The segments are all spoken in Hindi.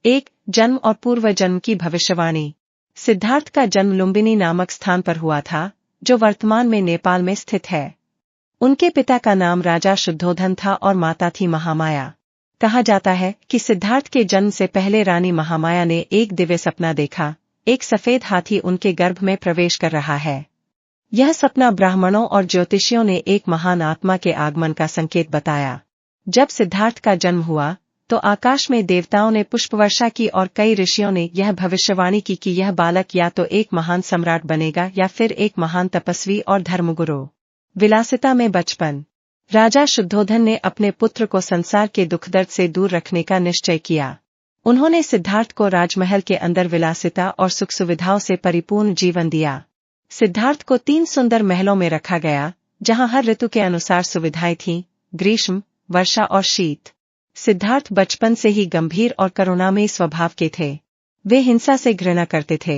एक, जन्म और पूर्व जन्म की भविष्यवाणी। सिद्धार्थ का जन्म लुम्बिनी नामक स्थान पर हुआ था, जो वर्तमान में नेपाल में स्थित है। उनके पिता का नाम राजा शुद्धोधन था और माता थी महामाया। कहा जाता है कि सिद्धार्थ के जन्म से पहले रानी महामाया ने एक दिव्य सपना देखा, एक सफेद हाथी उनके गर्भ में प्रवेश कर रहा है। यह सपना ब्राह्मणों और ज्योतिषियों ने एक महान आत्मा के आगमन का संकेत बताया। जब सिद्धार्थ का जन्म हुआ तो आकाश में देवताओं ने पुष्पवर्षा की और कई ऋषियों ने यह भविष्यवाणी की कि यह बालक या तो एक महान सम्राट बनेगा या फिर एक महान तपस्वी और धर्मगुरु। विलासिता में बचपन। राजा शुद्धोधन ने अपने पुत्र को संसार के दुख दर्द से दूर रखने का निश्चय किया। उन्होंने सिद्धार्थ को राजमहल के अंदर विलासिता और सुख सुविधाओं से परिपूर्ण जीवन दिया। सिद्धार्थ को 3 सुंदर महलों में रखा गया, जहां हर ऋतु के अनुसार सुविधाएं थीं, ग्रीष्म, वर्षा और शीत। सिद्धार्थ बचपन से ही गंभीर और करुणामयी स्वभाव के थे। वे हिंसा से घृणा करते थे।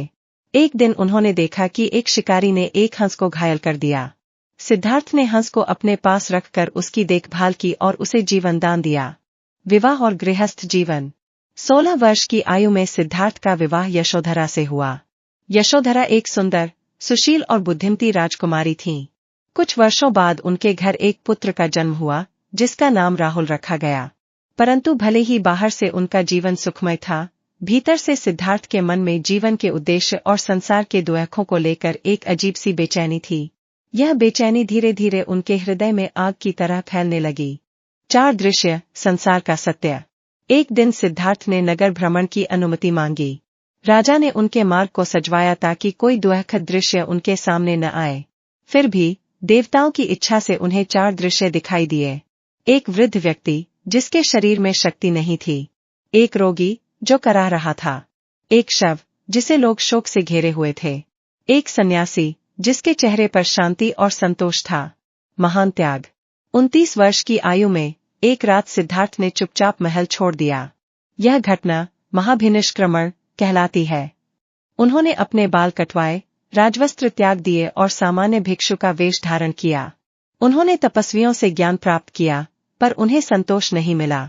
एक दिन उन्होंने देखा कि एक शिकारी ने एक हंस को घायल कर दिया। सिद्धार्थ ने हंस को अपने पास रखकर उसकी देखभाल की और उसे जीवन दान दिया। विवाह और गृहस्थ जीवन। 16 वर्ष की आयु में सिद्धार्थ का विवाह यशोधरा से हुआ। यशोधरा एक सुंदर, सुशील और बुद्धिमती राजकुमारी थीं। कुछ वर्षों बाद उनके घर एक पुत्र का जन्म हुआ, जिसका नाम राहुल रखा गया। परंतु भले ही बाहर से उनका जीवन सुखमय था, भीतर से सिद्धार्थ के मन में जीवन के उद्देश्य और संसार के दुखों को लेकर एक अजीब सी बेचैनी थी। यह बेचैनी धीरे धीरे उनके हृदय में आग की तरह फैलने लगी। 4 दृश्य, संसार का सत्य। एक दिन सिद्धार्थ ने नगर भ्रमण की अनुमति मांगी। राजा ने उनके मार्ग को सजवाया ताकि कोई दुखद दृश्य उनके सामने न आए। फिर भी देवताओं की इच्छा से उन्हें 4 दृश्य दिखाई दिए। एक वृद्ध व्यक्ति जिसके शरीर में शक्ति नहीं थी। एक रोगी जो कराह रहा था। एक शव जिसे लोग शोक से घेरे हुए थे। एक सन्यासी जिसके चेहरे पर शांति और संतोष था। महान त्याग। 29 वर्ष की आयु में एक रात सिद्धार्थ ने चुपचाप महल छोड़ दिया। यह घटना महाभिनिष्क्रमण कहलाती है। उन्होंने अपने बाल कटवाए, राजवस्त्र त्याग दिए और सामान्य भिक्षु का वेश धारण किया। उन्होंने तपस्वियों से ज्ञान प्राप्त किया, पर उन्हें संतोष नहीं मिला।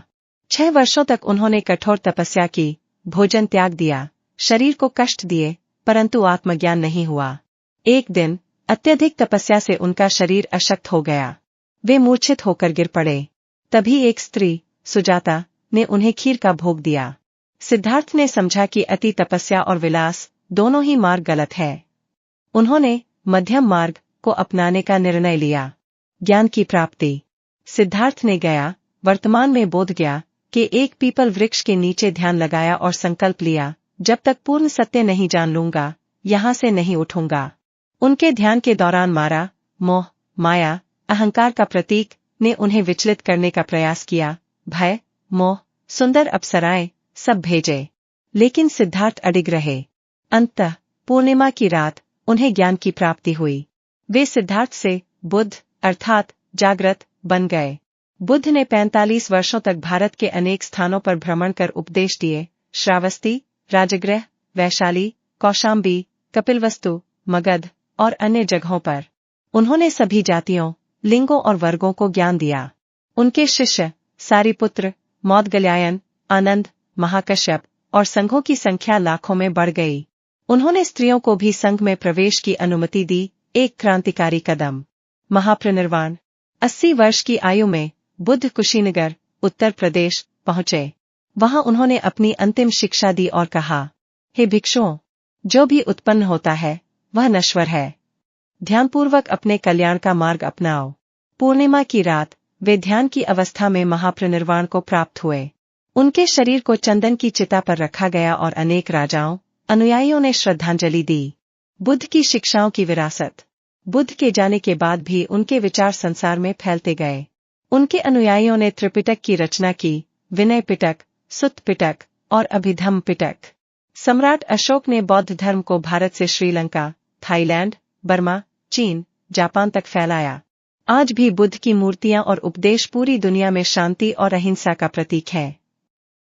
6 वर्षों तक उन्होंने कठोर तपस्या की, भोजन त्याग दिया, शरीर को कष्ट दिए, परंतु आत्मज्ञान नहीं हुआ। एक दिन अत्यधिक तपस्या से उनका शरीर अशक्त हो गया। वे मूर्छित होकर गिर पड़े। तभी एक स्त्री, सुजाता, ने उन्हें खीर का भोग दिया। सिद्धार्थ ने समझा कि अति तपस्या और विलास दोनों ही मार्ग गलत है। उन्होंने मध्यम मार्ग को अपनाने का निर्णय लिया। ज्ञान की प्राप्ति। सिद्धार्थ ने गया, वर्तमान में बोध गया कि एक पीपल वृक्ष के नीचे ध्यान लगाया और संकल्प लिया, जब तक पूर्ण सत्य नहीं जान लूंगा, यहां से नहीं उठूंगा। उनके ध्यान के दौरान मारा, मोह, माया, अहंकार का प्रतीक ने उन्हें विचलित करने का प्रयास किया। भय, मोह, सुंदर अप्सराएं, सब भेजे, लेकिन सिद्धार्थ अडिग रहे। अंततः पूर्णिमा की रात उन्हें ज्ञान की प्राप्ति हुई। वे सिद्धार्थ से बुद्ध अर्थात जागृत बन गए। बुद्ध ने 45 वर्षों तक भारत के अनेक स्थानों पर भ्रमण कर उपदेश दिए। श्रावस्ती, राजगृह, वैशाली, कौशाम्बी, कपिलवस्तु, मगध और अन्य जगहों पर उन्होंने सभी जातियों, लिंगों और वर्गों को ज्ञान दिया। उनके शिष्य सारिपुत्र, मौदगल्यायन, आनंद, महाकश्यप और संघों की संख्या लाखों में बढ़ गई। उन्होंने स्त्रियों को भी संघ में प्रवेश की अनुमति दी, एक क्रांतिकारी कदम। महापरिनिर्वाण। 80 वर्ष की आयु में बुद्ध कुशीनगर, उत्तर प्रदेश पहुंचे। वहां उन्होंने अपनी अंतिम शिक्षा दी और कहा, हे भिक्षुओं, जो भी उत्पन्न होता है वह नश्वर है। ध्यानपूर्वक अपने कल्याण का मार्ग अपनाओ। पूर्णिमा की रात वे ध्यान की अवस्था में महापरिनिर्वाण को प्राप्त हुए। उनके शरीर को चंदन की चिता पर रखा गया और अनेक राजाओं, अनुयायियों ने श्रद्धांजलि दी। बुद्ध की शिक्षाओं की विरासत। बुद्ध के जाने के बाद भी उनके विचार संसार में फैलते गए। उनके अनुयायियों ने त्रिपिटक की रचना की, विनय पिटक, सुत्त पिटक और अभिधम्म पिटक। सम्राट अशोक ने बौद्ध धर्म को भारत से श्रीलंका, थाईलैंड, बर्मा, चीन, जापान तक फैलाया। आज भी बुद्ध की मूर्तियां और उपदेश पूरी दुनिया में शांति और अहिंसा का प्रतीक है।